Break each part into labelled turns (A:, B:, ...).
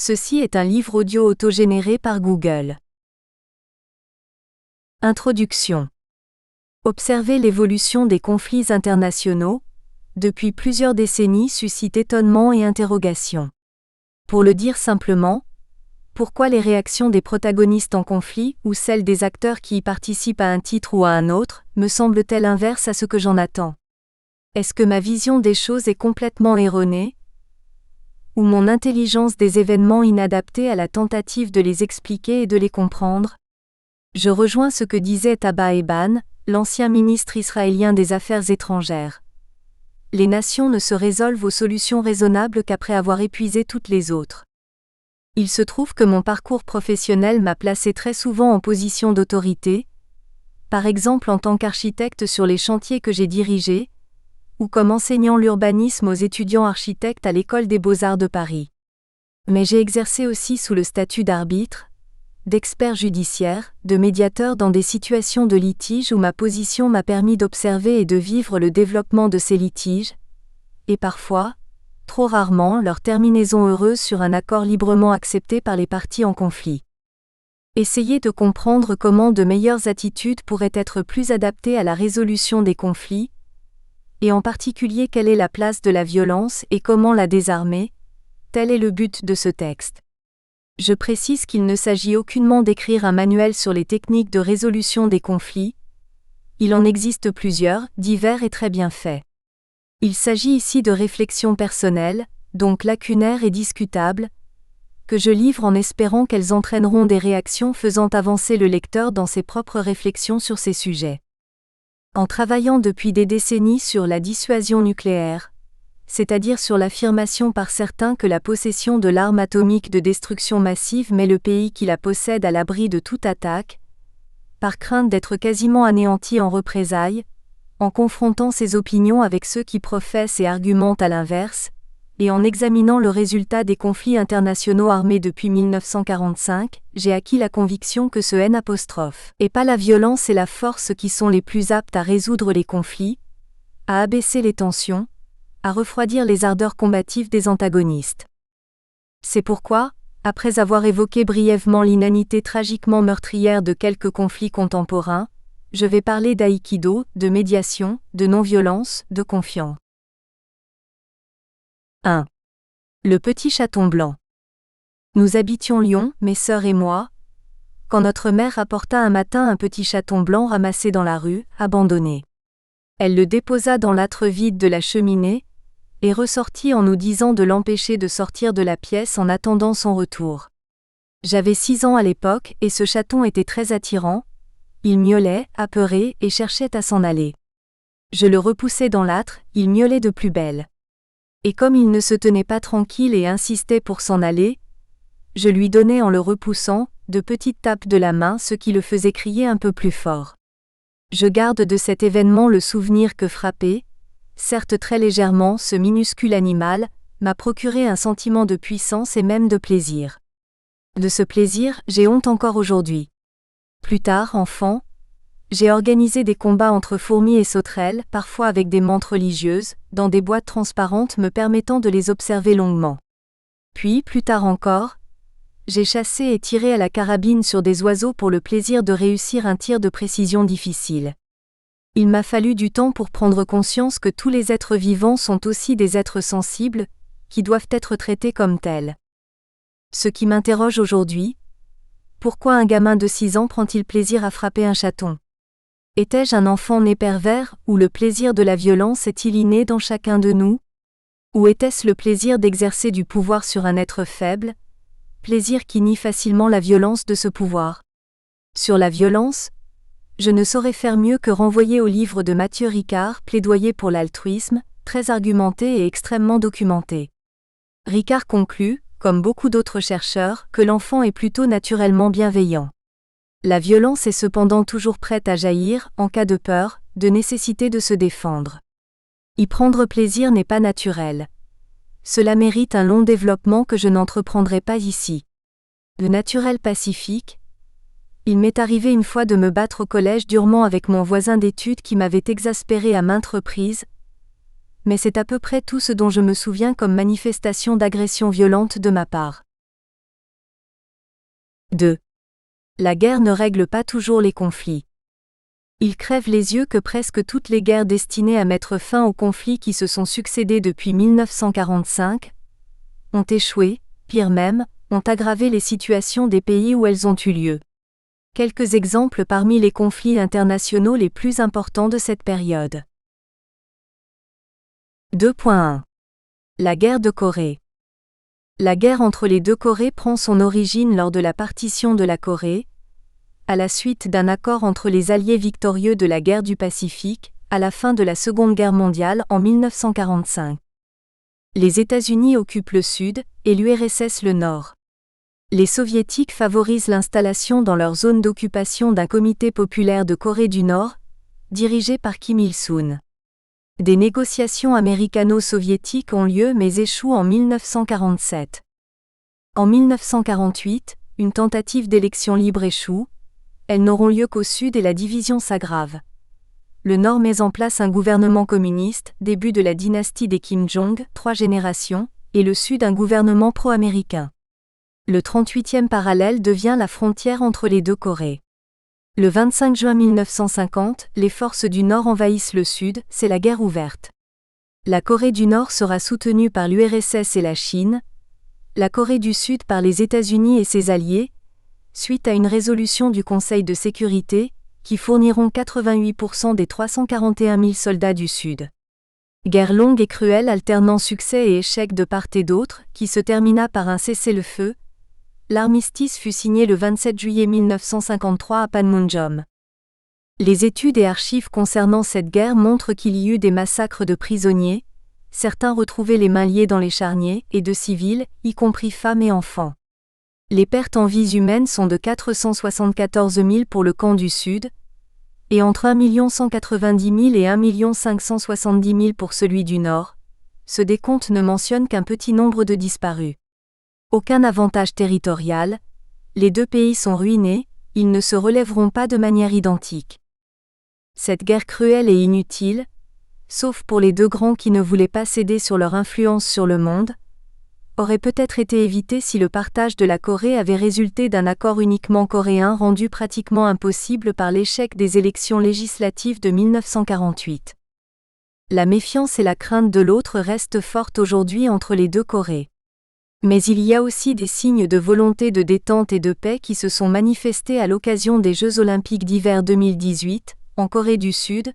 A: Ceci est un livre audio autogénéré par Google. Introduction. Observer l'évolution des conflits internationaux, depuis plusieurs décennies suscite étonnement et interrogation. Pour le dire simplement, pourquoi les réactions des protagonistes en conflit ou celles des acteurs qui y participent à un titre ou à un autre, me semblent-elles inverses à ce que j'en attends? Est-ce que ma vision des choses est complètement erronée? Ou mon intelligence des événements inadaptée à la tentative de les expliquer et de les comprendre? Je rejoins ce que disait Abba Eban, l'ancien ministre israélien des Affaires étrangères. Les nations ne se résolvent aux solutions raisonnables qu'après avoir épuisé toutes les autres. Il se trouve que mon parcours professionnel m'a placé très souvent en position d'autorité, par exemple en tant qu'architecte sur les chantiers que j'ai dirigés, ou comme enseignant l'urbanisme aux étudiants architectes à l'École des Beaux-Arts de Paris. Mais j'ai exercé aussi sous le statut d'arbitre, d'expert judiciaire, de médiateur dans des situations de litige où ma position m'a permis d'observer et de vivre le développement de ces litiges, et parfois, trop rarement, leur terminaison heureuse sur un accord librement accepté par les parties en conflit. Essayer de comprendre comment de meilleures attitudes pourraient être plus adaptées à la résolution des conflits, et en particulier quelle est la place de la violence et comment la désarmer, tel est le but de ce texte. Je précise qu'il ne s'agit aucunement d'écrire un manuel sur les techniques de résolution des conflits. Il en existe plusieurs, divers et très bien faits. Il s'agit ici de réflexions personnelles, donc lacunaires et discutables, que je livre en espérant qu'elles entraîneront des réactions faisant avancer le lecteur dans ses propres réflexions sur ces sujets. En travaillant depuis des décennies sur la dissuasion nucléaire, c'est-à-dire sur l'affirmation par certains que la possession de l'arme atomique de destruction massive met le pays qui la possède à l'abri de toute attaque, par crainte d'être quasiment anéanti en représailles, en confrontant ces opinions avec ceux qui professent et argumentent à l'inverse, et en examinant le résultat des conflits internationaux armés depuis 1945, j'ai acquis la conviction que ce N', et pas la violence et la force qui sont les plus aptes à résoudre les conflits, à abaisser les tensions, à refroidir les ardeurs combatives des antagonistes. C'est pourquoi, après avoir évoqué brièvement l'inanité tragiquement meurtrière de quelques conflits contemporains, je vais parler d'aïkido, de médiation, de non-violence, de confiance. 1. Le petit chaton blanc. Nous habitions Lyon, mes sœurs et moi, quand notre mère apporta un matin un petit chaton blanc ramassé dans la rue, abandonné. Elle le déposa dans l'âtre vide de la cheminée, et ressortit en nous disant de l'empêcher de sortir de la pièce en attendant son retour. J'avais 6 ans à l'époque et ce chaton était très attirant, il miaulait, apeuré et cherchait à s'en aller. Je le repoussai dans l'âtre, il miaulait de plus belle. Et comme il ne se tenait pas tranquille et insistait pour s'en aller, je lui donnai en le repoussant, de petites tapes de la main ce qui le faisait crier un peu plus fort. Je garde de cet événement le souvenir que frapper, certes très légèrement, ce minuscule animal, m'a procuré un sentiment de puissance et même de plaisir. De ce plaisir, j'ai honte encore aujourd'hui. Plus tard, enfant, j'ai organisé des combats entre fourmis et sauterelles, parfois avec des mantes religieuses, dans des boîtes transparentes me permettant de les observer longuement. Puis, plus tard encore, j'ai chassé et tiré à la carabine sur des oiseaux pour le plaisir de réussir un tir de précision difficile. Il m'a fallu du temps pour prendre conscience que tous les êtres vivants sont aussi des êtres sensibles, qui doivent être traités comme tels. Ce qui m'interroge aujourd'hui, pourquoi un gamin de 6 ans prend-il plaisir à frapper un chaton? Étais-je un enfant né pervers, ou le plaisir de la violence est-il inné dans chacun de nous? Ou était-ce le plaisir d'exercer du pouvoir sur un être faible, plaisir qui nie facilement la violence de ce pouvoir? Sur la violence, je ne saurais faire mieux que renvoyer au livre de Mathieu Ricard, Plaidoyer pour l'altruisme, très argumenté et extrêmement documenté. Ricard conclut, comme beaucoup d'autres chercheurs, que l'enfant est plutôt naturellement bienveillant. La violence est cependant toujours prête à jaillir, en cas de peur, de nécessité de se défendre. Y prendre plaisir n'est pas naturel. Cela mérite un long développement que je n'entreprendrai pas ici. De naturel pacifique, il m'est arrivé une fois de me battre au collège durement avec mon voisin d'études qui m'avait exaspéré à maintes reprises, mais c'est à peu près tout ce dont je me souviens comme manifestation d'agression violente de ma part. 2. La guerre ne règle pas toujours les conflits. Il crève les yeux que presque toutes les guerres destinées à mettre fin aux conflits qui se sont succédés depuis 1945 ont échoué, pire même, ont aggravé les situations des pays où elles ont eu lieu. Quelques exemples parmi les conflits internationaux les plus importants de cette période. 2.1. La guerre de Corée. La guerre entre les deux Corées prend son origine lors de la partition de la Corée, à la suite d'un accord entre les alliés victorieux de la guerre du Pacifique, à la fin de la Seconde Guerre mondiale en 1945. Les États-Unis occupent le Sud, et l'URSS le Nord. Les Soviétiques favorisent l'installation dans leur zone d'occupation d'un comité populaire de Corée du Nord, dirigé par Kim Il-sung. Des négociations américano-soviétiques ont lieu mais échouent en 1947. En 1948, une tentative d'élection libre échoue. Elles n'auront lieu qu'au Sud et la division s'aggrave. Le Nord met en place un gouvernement communiste, début de la dynastie des Kim Jong, 3 générations, et le Sud un gouvernement pro-américain. Le 38e parallèle devient la frontière entre les deux Corées. Le 25 juin 1950, les forces du Nord envahissent le Sud, c'est la guerre ouverte. La Corée du Nord sera soutenue par l'URSS et la Chine, la Corée du Sud par les États-Unis et ses alliés, suite à une résolution du Conseil de sécurité, qui fourniront 88% des 341 000 soldats du Sud. Guerre longue et cruelle alternant succès et échec de part et d'autre, qui se termina par un cessez-le-feu. L'armistice fut signé le 27 juillet 1953 à Panmunjom. Les études et archives concernant cette guerre montrent qu'il y eut des massacres de prisonniers, certains retrouvés les mains liées dans les charniers, et de civils, y compris femmes et enfants. Les pertes en vies humaines sont de 474 000 pour le camp du Sud, et entre 1 190 000 et 1 570 000 pour celui du Nord. Ce décompte ne mentionne qu'un petit nombre de disparus. Aucun avantage territorial, les deux pays sont ruinés, ils ne se relèveront pas de manière identique. Cette guerre cruelle et inutile, sauf pour les deux grands qui ne voulaient pas céder sur leur influence sur le monde, aurait peut-être été évité si le partage de la Corée avait résulté d'un accord uniquement coréen rendu pratiquement impossible par l'échec des élections législatives de 1948. La méfiance et la crainte de l'autre restent fortes aujourd'hui entre les deux Corées. Mais il y a aussi des signes de volonté de détente et de paix qui se sont manifestés à l'occasion des Jeux olympiques d'hiver 2018, en Corée du Sud.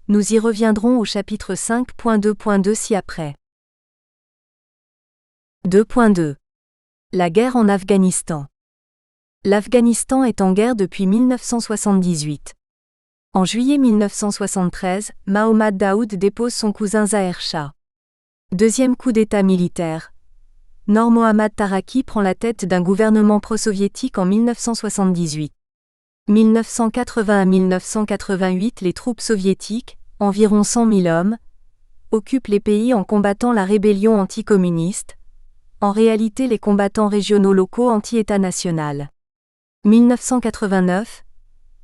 A: Nous y reviendrons au chapitre 5.2.2 ci-après. 2.2. La guerre en Afghanistan. L'Afghanistan est en guerre depuis 1978. En juillet 1973, Mohammad Daoud dépose son cousin Zahir Shah. Deuxième coup d'État militaire. Noor Mohammad Taraki prend la tête d'un gouvernement pro-soviétique en 1978. 1980 à 1988, les troupes soviétiques, environ 100 000 hommes, occupent les pays en combattant la rébellion anticommuniste, en réalité les combattants régionaux locaux anti-État national. 1989,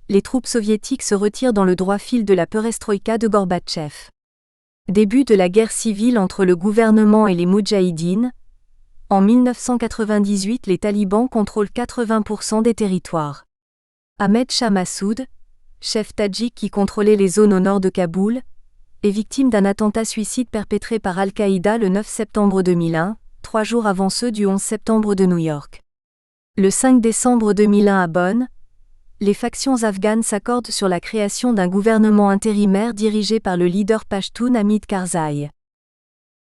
A: les troupes soviétiques se retirent dans le droit fil de la perestroïka de Gorbatchev. Début de la guerre civile entre le gouvernement et les moudjahidines. En 1998, les talibans contrôlent 80% des territoires. Ahmed Shah Massoud, chef tadjik qui contrôlait les zones au nord de Kaboul, est victime d'un attentat suicide perpétré par Al-Qaïda le 9 septembre 2001, 3 jours avant ceux du 11 septembre de New York. Le 5 décembre 2001 à Bonn, les factions afghanes s'accordent sur la création d'un gouvernement intérimaire dirigé par le leader pachtoun Hamid Karzai.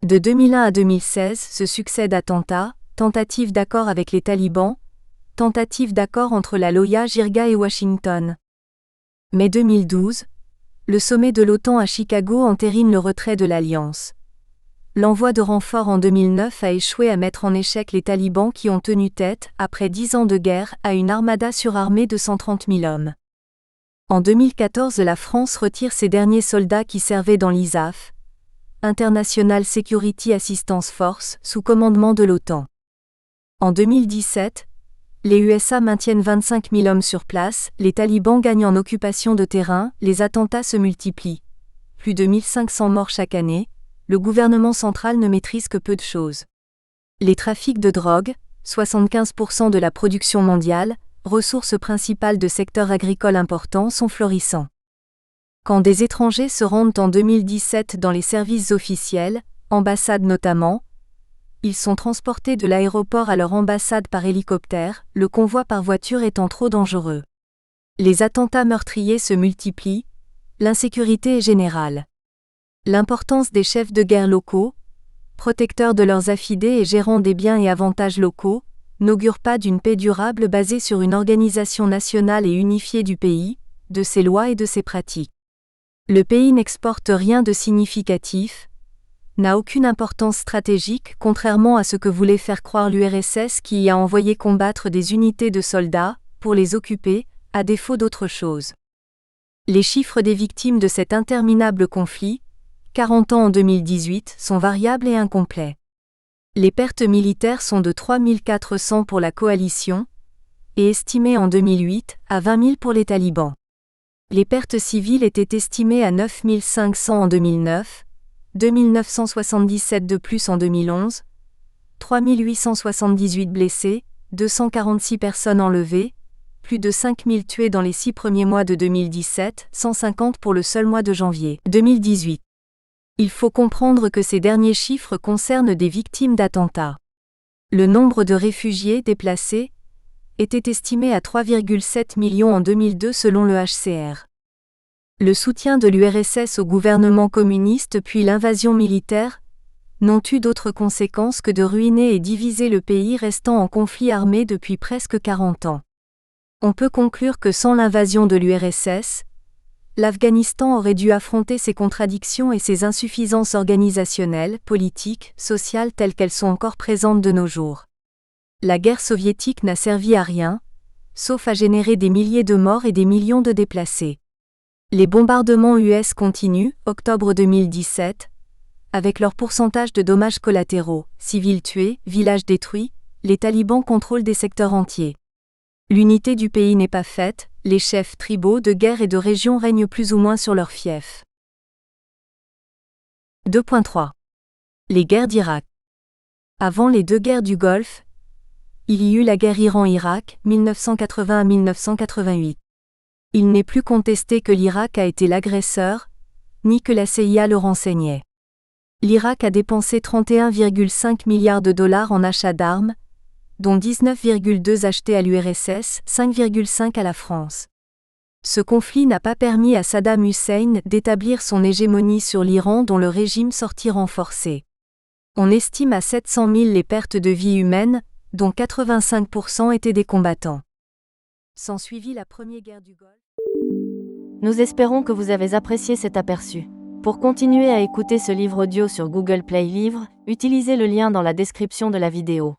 A: De 2001 à 2016 se succèdent attentats, tentatives d'accord avec les talibans, tentatives d'accord entre la Loya Jirga et Washington. Mai 2012, le sommet de l'OTAN à Chicago entérine le retrait de l'Alliance. L'envoi de renforts en 2009 a échoué à mettre en échec les talibans qui ont tenu tête, après 10 ans de guerre, à une armada surarmée de 130 000 hommes. En 2014, la France retire ses derniers soldats qui servaient dans l'ISAF, International Security Assistance Force, sous commandement de l'OTAN. En 2017, les USA maintiennent 25 000 hommes sur place, les talibans gagnent en occupation de terrain, les attentats se multiplient. Plus de 1500 morts chaque année, le gouvernement central ne maîtrise que peu de choses. Les trafics de drogue, 75% de la production mondiale, ressources principales de secteurs agricoles importants, sont florissants. Quand des étrangers se rendent en 2017 dans les services officiels, ambassades notamment, ils sont transportés de l'aéroport à leur ambassade par hélicoptère, le convoi par voiture étant trop dangereux. Les attentats meurtriers se multiplient, l'insécurité est générale. L'importance des chefs de guerre locaux, protecteurs de leurs affidés et gérants des biens et avantages locaux, n'augure pas d'une paix durable basée sur une organisation nationale et unifiée du pays, de ses lois et de ses pratiques. Le pays n'exporte rien de significatif, n'a aucune importance stratégique contrairement à ce que voulait faire croire l'URSS qui y a envoyé combattre des unités de soldats, pour les occuper, à défaut d'autre chose. Les chiffres des victimes de cet interminable conflit, 40 ans en 2018, sont variables et incomplets. Les pertes militaires sont de 3 400 pour la coalition, et estimées en 2008 à 20 000 pour les talibans. Les pertes civiles étaient estimées à 9 500 en 2009, 2 977 de plus en 2011, 3 878 blessés, 246 personnes enlevées, plus de 5 000 tués dans les 6 premiers mois de 2017, 150 pour le seul mois de janvier 2018. Il faut comprendre que ces derniers chiffres concernent des victimes d'attentats. Le nombre de réfugiés déplacés était estimé à 3,7 millions en 2002 selon le HCR. Le soutien de l'URSS au gouvernement communiste puis l'invasion militaire n'ont eu d'autres conséquences que de ruiner et diviser le pays restant en conflit armé depuis presque 40 ans. On peut conclure que sans l'invasion de l'URSS, l'Afghanistan aurait dû affronter ses contradictions et ses insuffisances organisationnelles, politiques, sociales telles qu'elles sont encore présentes de nos jours. La guerre soviétique n'a servi à rien, sauf à générer des milliers de morts et des millions de déplacés. Les bombardements US continuent, octobre 2017, avec leur pourcentage de dommages collatéraux, civils tués, villages détruits, les talibans contrôlent des secteurs entiers. L'unité du pays n'est pas faite, les chefs tribaux de guerre et de région règnent plus ou moins sur leurs fiefs. 2.3. Les guerres d'Irak. Avant les deux guerres du Golfe, il y eut la guerre Iran-Irak, 1980 à 1988. Il n'est plus contesté que l'Irak a été l'agresseur, ni que la CIA le renseignait. L'Irak a dépensé 31,5 milliards de dollars en achats d'armes, dont 19,2 achetés à l'URSS, 5,5 à la France. Ce conflit n'a pas permis à Saddam Hussein d'établir son hégémonie sur l'Iran dont le régime sortit renforcé. On estime à 700 000 les pertes de vies humaines, dont 85% étaient des combattants. S'ensuivit la première guerre du Golfe.
B: Nous espérons que vous avez apprécié cet aperçu. Pour continuer à écouter ce livre audio sur Google Play Livres, utilisez le lien dans la description de la vidéo.